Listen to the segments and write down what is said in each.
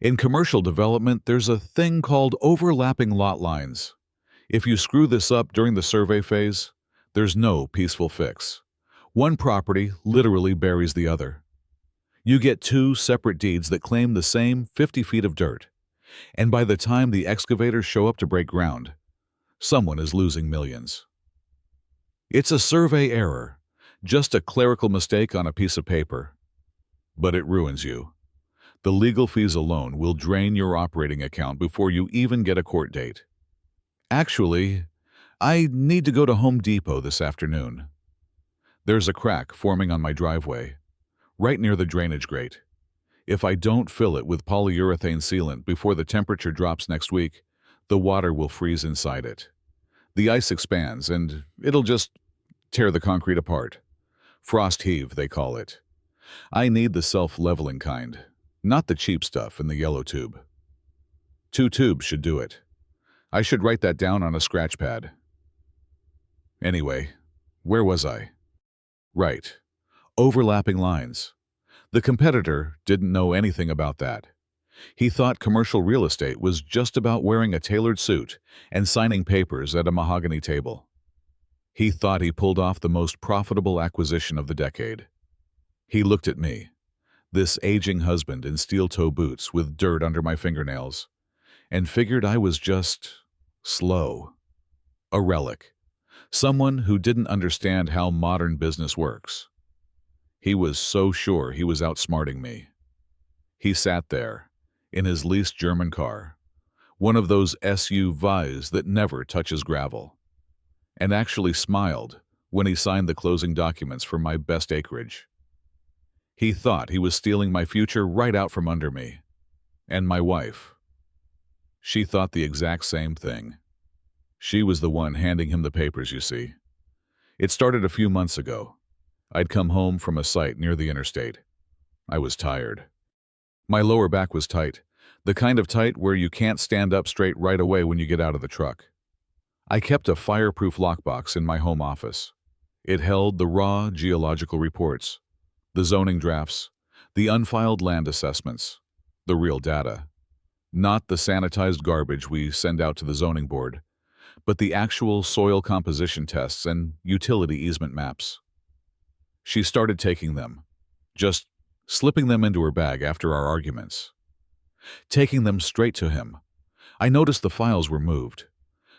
In commercial development, there's a thing called overlapping lot lines. If you screw this up during the survey phase, there's no peaceful fix. One property literally buries the other. You get two separate deeds that claim the same 50 feet of dirt, and by the time the excavators show up to break ground, someone is losing millions. It's a survey error, just a clerical mistake on a piece of paper, but it ruins you. The legal fees alone will drain your operating account before you even get a court date. Actually, I need to go to Home Depot this afternoon. There's a crack forming on my driveway, right near the drainage grate. If I don't fill it with polyurethane sealant before the temperature drops next week, the water will freeze inside it. The ice expands and it'll just tear the concrete apart. Frost heave, they call it. I need the self-leveling kind, not the cheap stuff in the yellow tube. 2 tubes should do it. I should write that down on a scratch pad. Anyway, where was I? Right. Overlapping lines. The competitor didn't know anything about that. He thought commercial real estate was just about wearing a tailored suit and signing papers at a mahogany table. He thought he pulled off the most profitable acquisition of the decade. He looked at me, this aging husband in steel-toe boots with dirt under my fingernails, and figured I was just slow. A relic. Someone who didn't understand how modern business works. He was so sure he was outsmarting me. He sat there, in his leased German car, one of those SUVs that never touches gravel, and actually smiled when he signed the closing documents for my best acreage. He thought he was stealing my future right out from under me. And my wife. She thought the exact same thing. She was the one handing him the papers, you see. It started a few months ago. I'd come home from a site near the interstate. I was tired. My lower back was tight, the kind of tight where you can't stand up straight right away when you get out of the truck. I kept a fireproof lockbox in my home office. It held the raw geological reports, the zoning drafts, the unfiled land assessments, the real data. Not the sanitized garbage we send out to the zoning board, but the actual soil composition tests and utility easement maps. She started taking them, just slipping them into her bag after our arguments. Taking them straight to him. I noticed the files were moved.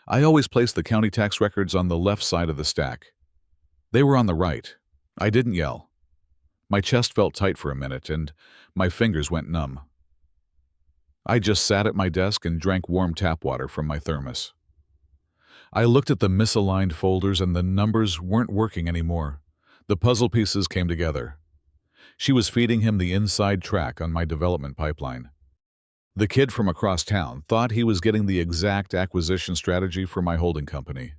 I always placed the county tax records on the left side of the stack. They were on the right. I didn't yell. My chest felt tight for a minute, and my fingers went numb. I just sat at my desk and drank warm tap water from my thermos. I looked at the misaligned folders and the numbers weren't working anymore. The puzzle pieces came together. She was feeding him the inside track on my development pipeline. The kid from across town thought he was getting the exact acquisition strategy for my holding company.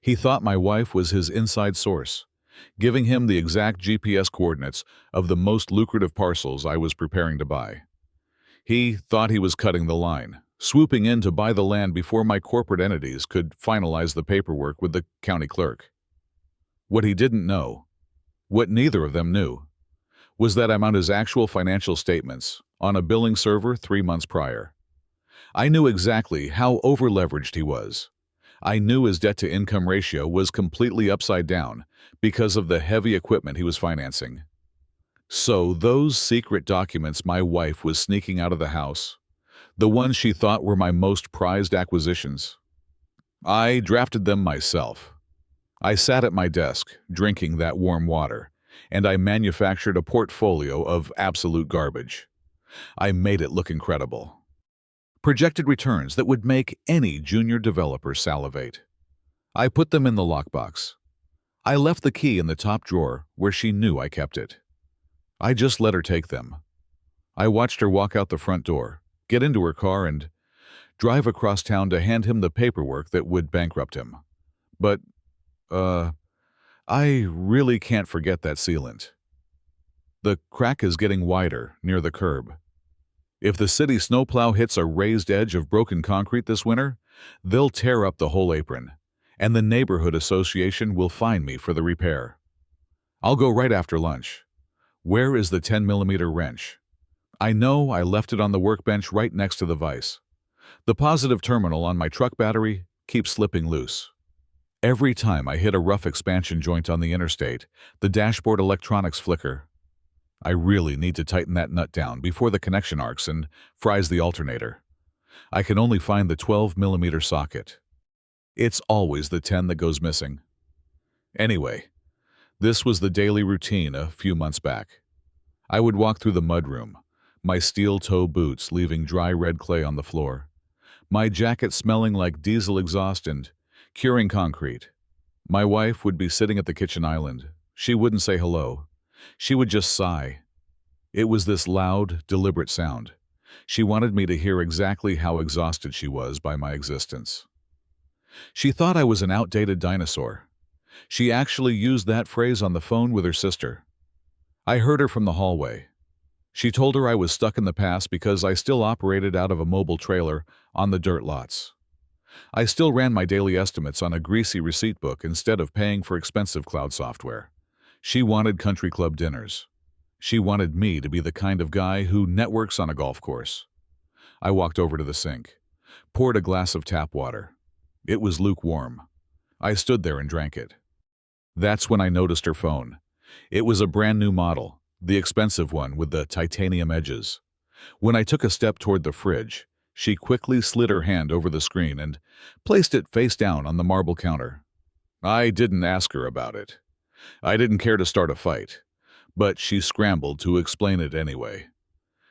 He thought my wife was his inside source, giving him the exact GPS coordinates of the most lucrative parcels I was preparing to buy. He thought he was cutting the line, swooping in to buy the land before my corporate entities could finalize the paperwork with the county clerk. What he didn't know, what neither of them knew, was that I'm on his actual financial statements on a billing server 3 months prior. I knew exactly how over-leveraged he was. I knew his debt-to-income ratio was completely upside down because of the heavy equipment he was financing. So those secret documents my wife was sneaking out of the house, the ones she thought were my most prized acquisitions, I drafted them myself. I sat at my desk, drinking that warm water, and I manufactured a portfolio of absolute garbage. I made it look incredible. Projected returns that would make any junior developer salivate. I put them in the lockbox. I left the key in the top drawer where she knew I kept it. I just let her take them. I watched her walk out the front door, get into her car, and drive across town to hand him the paperwork that would bankrupt him. But, I really can't forget that sealant. The crack is getting wider near the curb. If the city snowplow hits a raised edge of broken concrete this winter, they'll tear up the whole apron, and the neighborhood association will fine me for the repair. I'll go right after lunch. Where is the 10mm wrench? I know I left it on the workbench right next to the vise. The positive terminal on my truck battery keeps slipping loose. Every time I hit a rough expansion joint on the interstate, the dashboard electronics flicker. I really need to tighten that nut down before the connection arcs and fries the alternator. I can only find the 12mm socket. It's always the 10 that goes missing. Anyway, this was the daily routine a few months back. I would walk through the mudroom, my steel-toe boots leaving dry red clay on the floor, my jacket smelling like diesel exhaust and curing concrete. My wife would be sitting at the kitchen island. She wouldn't say hello. She would just sigh. It was this loud, deliberate sound. She wanted me to hear exactly how exhausted she was by my existence. She thought I was an outdated dinosaur. She actually used that phrase on the phone with her sister. I heard her from the hallway. She told her I was stuck in the past because I still operated out of a mobile trailer on the dirt lots. I still ran my daily estimates on a greasy receipt book instead of paying for expensive cloud software. She wanted country club dinners. She wanted me to be the kind of guy who networks on a golf course. I walked over to the sink, poured a glass of tap water. It was lukewarm. I stood there and drank it. That's when I noticed her phone. It was a brand new model, the expensive one with the titanium edges. When I took a step toward the fridge, she quickly slid her hand over the screen and placed it face down on the marble counter. I didn't ask her about it. I didn't care to start a fight, but she scrambled to explain it anyway.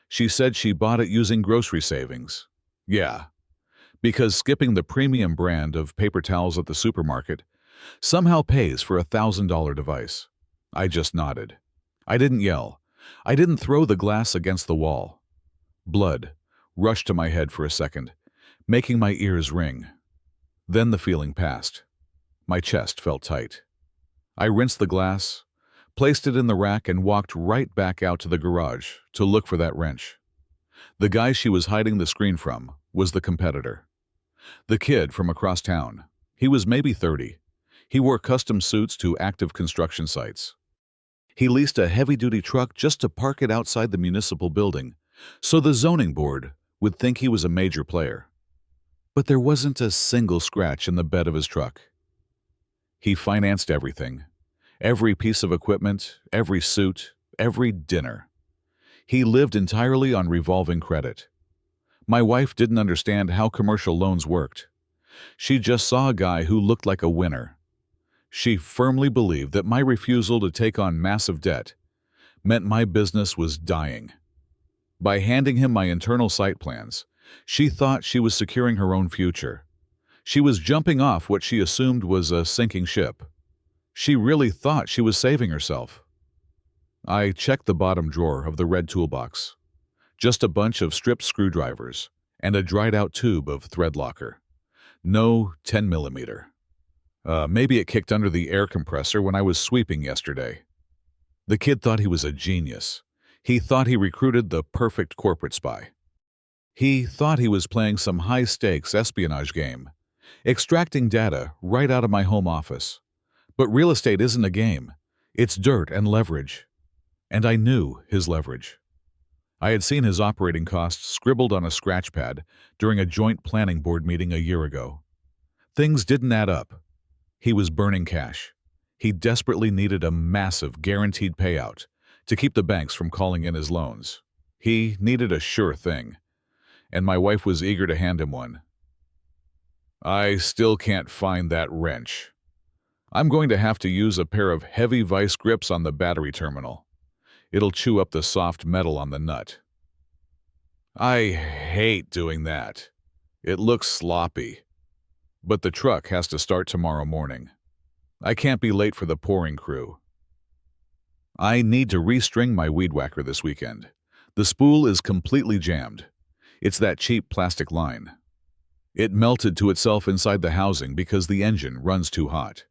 She said she bought it using grocery savings. Yeah, because skipping the premium brand of paper towels at the supermarket somehow pays for a $1,000 device. I just nodded. I didn't yell. I didn't throw the glass against the wall. Blood rushed to my head for a second, making my ears ring. Then the feeling passed. My chest felt tight. I rinsed the glass, placed it in the rack, and walked right back out to the garage to look for that wrench. The guy she was hiding the screen from was the competitor. The kid from across town. He was maybe 30. He wore custom suits to active construction sites. He leased a heavy-duty truck just to park it outside the municipal building, so the zoning board would think he was a major player. But there wasn't a single scratch in the bed of his truck. He financed everything. Every piece of equipment, every suit, every dinner. He lived entirely on revolving credit. My wife didn't understand how commercial loans worked. She just saw a guy who looked like a winner. She firmly believed that my refusal to take on massive debt meant my business was dying. By handing him my internal site plans, she thought she was securing her own future. She was jumping off what she assumed was a sinking ship. She really thought she was saving herself. I checked the bottom drawer of the red toolbox. Just a bunch of stripped screwdrivers and a dried-out tube of thread locker. No 10mm. Maybe it kicked under the air compressor when I was sweeping yesterday. The kid thought he was a genius. He thought he recruited the perfect corporate spy. He thought he was playing some high-stakes espionage game, extracting data right out of my home office. But real estate isn't a game. It's dirt and leverage. And I knew his leverage. I had seen his operating costs scribbled on a scratch pad during a joint planning board meeting a year ago. Things didn't add up. He was burning cash. He desperately needed a massive guaranteed payout to keep the banks from calling in his loans. He needed a sure thing, and my wife was eager to hand him one. I still can't find that wrench. I'm going to have to use a pair of heavy vice grips on the battery terminal. It'll chew up the soft metal on the nut. I hate doing that. It looks sloppy. But the truck has to start tomorrow morning. I can't be late for the pouring crew. I need to restring my weed whacker this weekend. The spool is completely jammed. It's that cheap plastic line. It melted to itself inside the housing because the engine runs too hot.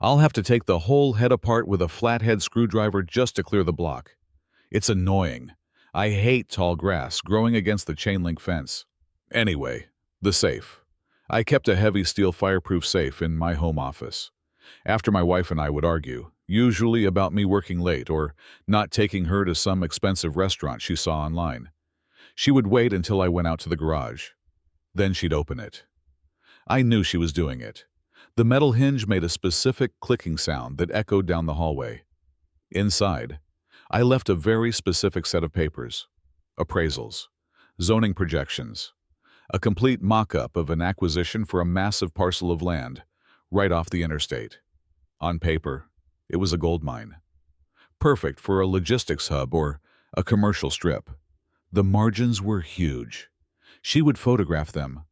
I'll have to take the whole head apart with a flathead screwdriver just to clear the block. It's annoying. I hate tall grass growing against the chain link fence. Anyway, the safe. I kept a heavy steel fireproof safe in my home office. After my wife and I would argue, usually about me working late or not taking her to some expensive restaurant she saw online. She would wait until I went out to the garage. Then she'd open it. I knew she was doing it. The metal hinge made a specific clicking sound that echoed down the hallway. Inside, I left a very specific set of papers: appraisals, zoning projections, a complete mock-up of an acquisition for a massive parcel of land right off the interstate. On paper, it was a gold mine, perfect for a logistics hub or a commercial strip. The margins were huge. She would photograph them,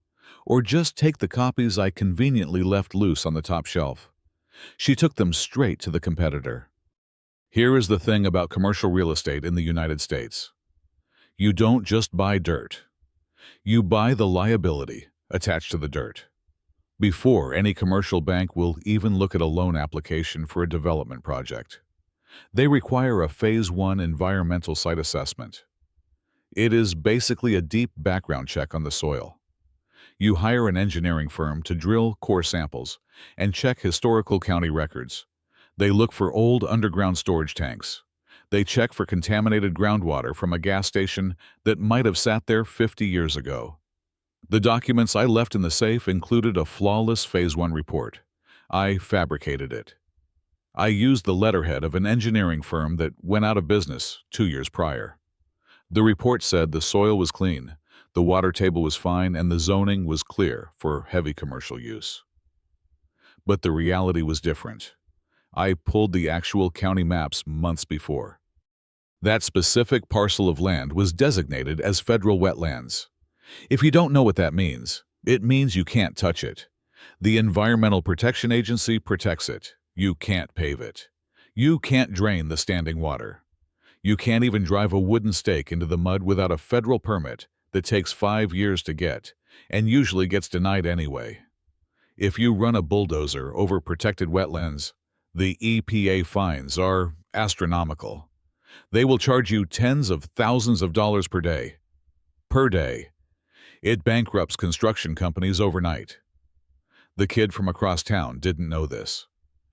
or just take the copies I conveniently left loose on the top shelf. She took them straight to the competitor. Here is the thing about commercial real estate in the United States. You don't just buy dirt. You buy the liability attached to the dirt. Before any commercial bank will even look at a loan application for a development project, they require a Phase 1 environmental site assessment. It is basically a deep background check on the soil. You hire an engineering firm to drill core samples and check historical county records. They look for old underground storage tanks. They check for contaminated groundwater from a gas station that might have sat there 50 years ago. The documents I left in the safe included a flawless Phase 1 report. I fabricated it. I used the letterhead of an engineering firm that went out of business 2 years prior. The report said the soil was clean, the water table was fine, and the zoning was clear for heavy commercial use. But the reality was different. I pulled the actual county maps months before. That specific parcel of land was designated as federal wetlands. If you don't know what that means, it means you can't touch it. The Environmental Protection Agency protects it. You can't pave it. You can't drain the standing water. You can't even drive a wooden stake into the mud without a federal permit that takes 5 years to get, and usually gets denied anyway. If you run a bulldozer over protected wetlands, the EPA fines are astronomical. They will charge you tens of thousands of dollars per day. Per day. It bankrupts construction companies overnight. The kid from across town didn't know this.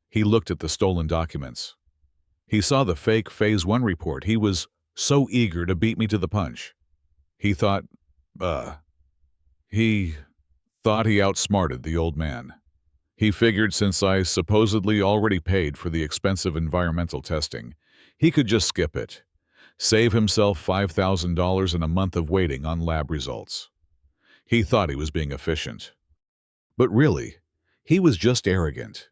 He looked at the stolen documents. He saw the fake Phase 1 report. He was so eager to beat me to the punch. He thought he outsmarted the old man. He figured since I supposedly already paid for the expensive environmental testing, he could just skip it, save himself $5,000 in a month of waiting on lab results. He thought he was being efficient. But really, he was just arrogant.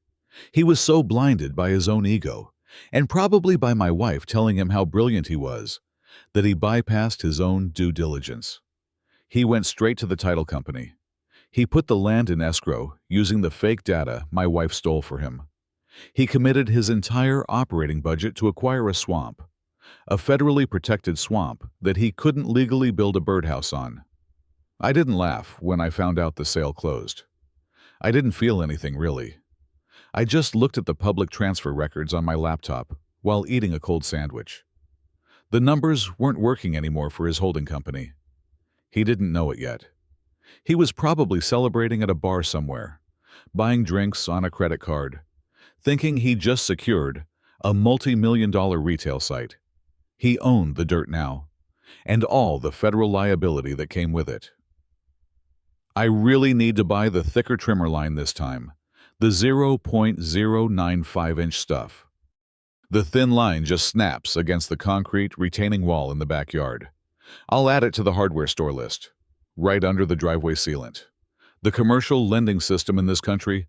He was so blinded by his own ego, and probably by my wife telling him how brilliant he was, that he bypassed his own due diligence. He went straight to the title company. He put the land in escrow using the fake data my wife stole for him. He committed his entire operating budget to acquire a swamp, a federally protected swamp that he couldn't legally build a birdhouse on. I didn't laugh when I found out the sale closed. I didn't feel anything really. I just looked at the public transfer records on my laptop while eating a cold sandwich. The numbers weren't working anymore for his holding company. He didn't know it yet. He was probably celebrating at a bar somewhere, buying drinks on a credit card, thinking he just secured a multi-million-dollar retail site. He owned the dirt now, and all the federal liability that came with it. I really need to buy the thicker trimmer line this time, the 0.095-inch stuff. The thin line just snaps against the concrete retaining wall in the backyard. I'll add it to the hardware store list, right under the driveway sealant. The commercial lending system in this country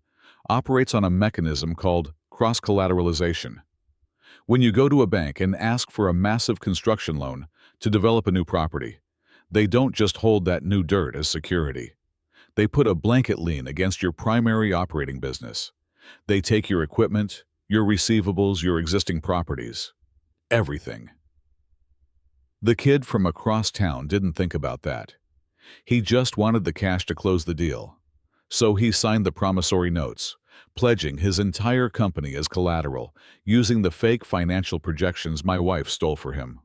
operates on a mechanism called cross-collateralization. When you go to a bank and ask for a massive construction loan to develop a new property, they don't just hold that new dirt as security. They put a blanket lien against your primary operating business. They take your equipment, your receivables, your existing properties, everything. The kid from across town didn't think about that. He just wanted the cash to close the deal. So he signed the promissory notes, pledging his entire company as collateral, using the fake financial projections my wife stole for him.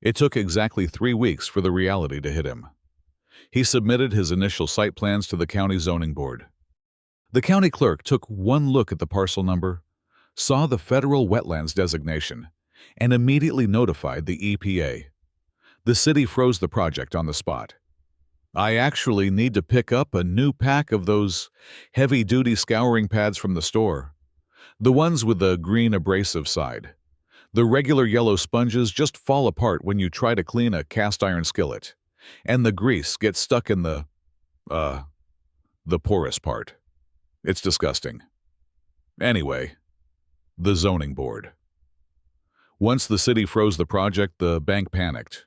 It took exactly 3 weeks for the reality to hit him. He submitted his initial site plans to the county zoning board. The county clerk took one look at the parcel number, saw the federal wetlands designation, and immediately notified the EPA. The city froze the project on the spot. I actually need to pick up a new pack of those heavy-duty scouring pads from the store. The ones with the green abrasive side. The regular yellow sponges just fall apart when you try to clean a cast iron skillet, and the grease gets stuck in the porous part. It's disgusting. Anyway, the zoning board. Once the city froze the project, the bank panicked.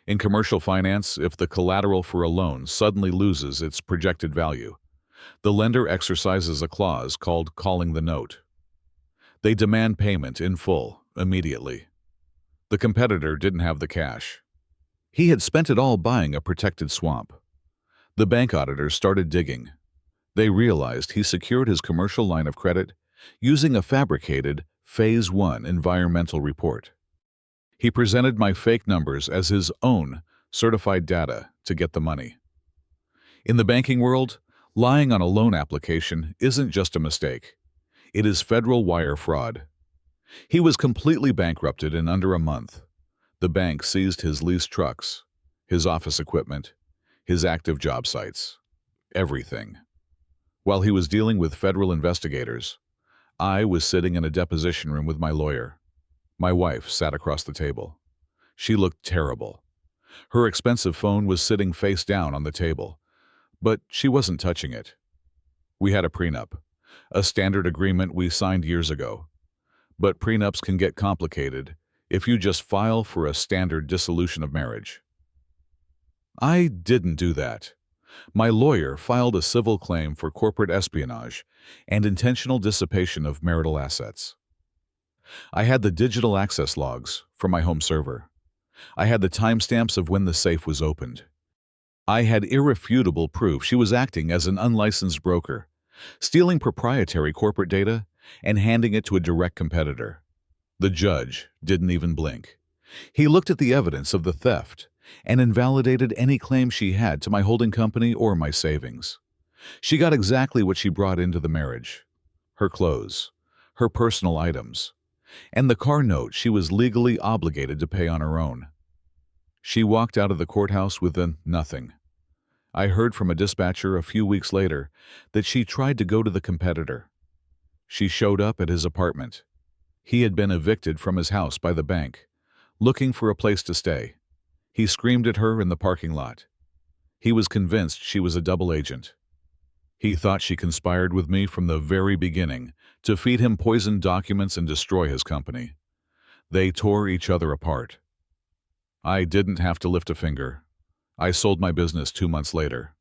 In commercial finance, if the collateral for a loan suddenly loses its projected value, the lender exercises a clause called calling the note. They demand payment in full, immediately. The competitor didn't have the cash. He had spent it all buying a protected swamp. The bank auditors started digging. They realized he secured his commercial line of credit using a fabricated Phase 1 environmental report. He presented my fake numbers as his own certified data to get the money. In the banking world, lying on a loan application isn't just a mistake. It is federal wire fraud. He was completely bankrupted in under a month. The bank seized his leased trucks, his office equipment, his active job sites, everything. While he was dealing with federal investigators, I was sitting in a deposition room with my lawyer. My wife sat across the table. She looked terrible. Her expensive phone was sitting face down on the table, but she wasn't touching it. We had a prenup, a standard agreement we signed years ago. But prenups can get complicated if you just file for a standard dissolution of marriage. I didn't do that. My lawyer filed a civil claim for corporate espionage and intentional dissipation of marital assets. I had the digital access logs from my home server. I had the timestamps of when the safe was opened. I had irrefutable proof she was acting as an unlicensed broker, stealing proprietary corporate data and handing it to a direct competitor. The judge didn't even blink. He looked at the evidence of the theft and invalidated any claim she had to my holding company or my savings. She got exactly what she brought into the marriage: her clothes, her personal items, and the car note she was legally obligated to pay on her own. She walked out of the courthouse with nothing. I heard from a dispatcher a few weeks later that she tried to go to the competitor. She showed up at his apartment. He had been evicted from his house by the bank, looking for a place to stay. He screamed at her in the parking lot. He was convinced she was a double agent. He thought she conspired with me from the very beginning to feed him poisoned documents and destroy his company. They tore each other apart. I didn't have to lift a finger. I sold my business 2 months later.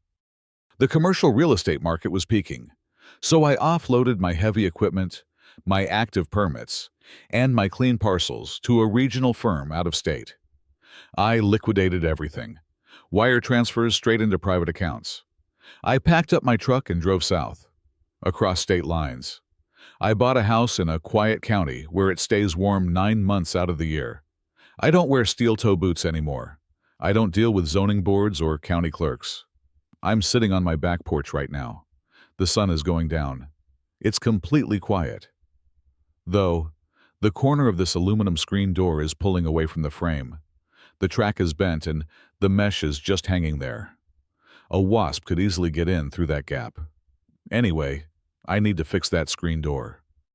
The commercial real estate market was peaking, so I offloaded my heavy equipment, my active permits, and my clean parcels to a regional firm out of state. I liquidated everything, wire transfers straight into private accounts. I packed up my truck and drove south, across state lines. I bought a house in a quiet county where it stays warm 9 months out of the year. I don't wear steel-toe boots anymore. I don't deal with zoning boards or county clerks. I'm sitting on my back porch right now. The sun is going down. It's completely quiet. Though, the corner of this aluminum screen door is pulling away from the frame. The track is bent and the mesh is just hanging there. A wasp could easily get in through that gap. Anyway, I need to fix that screen door.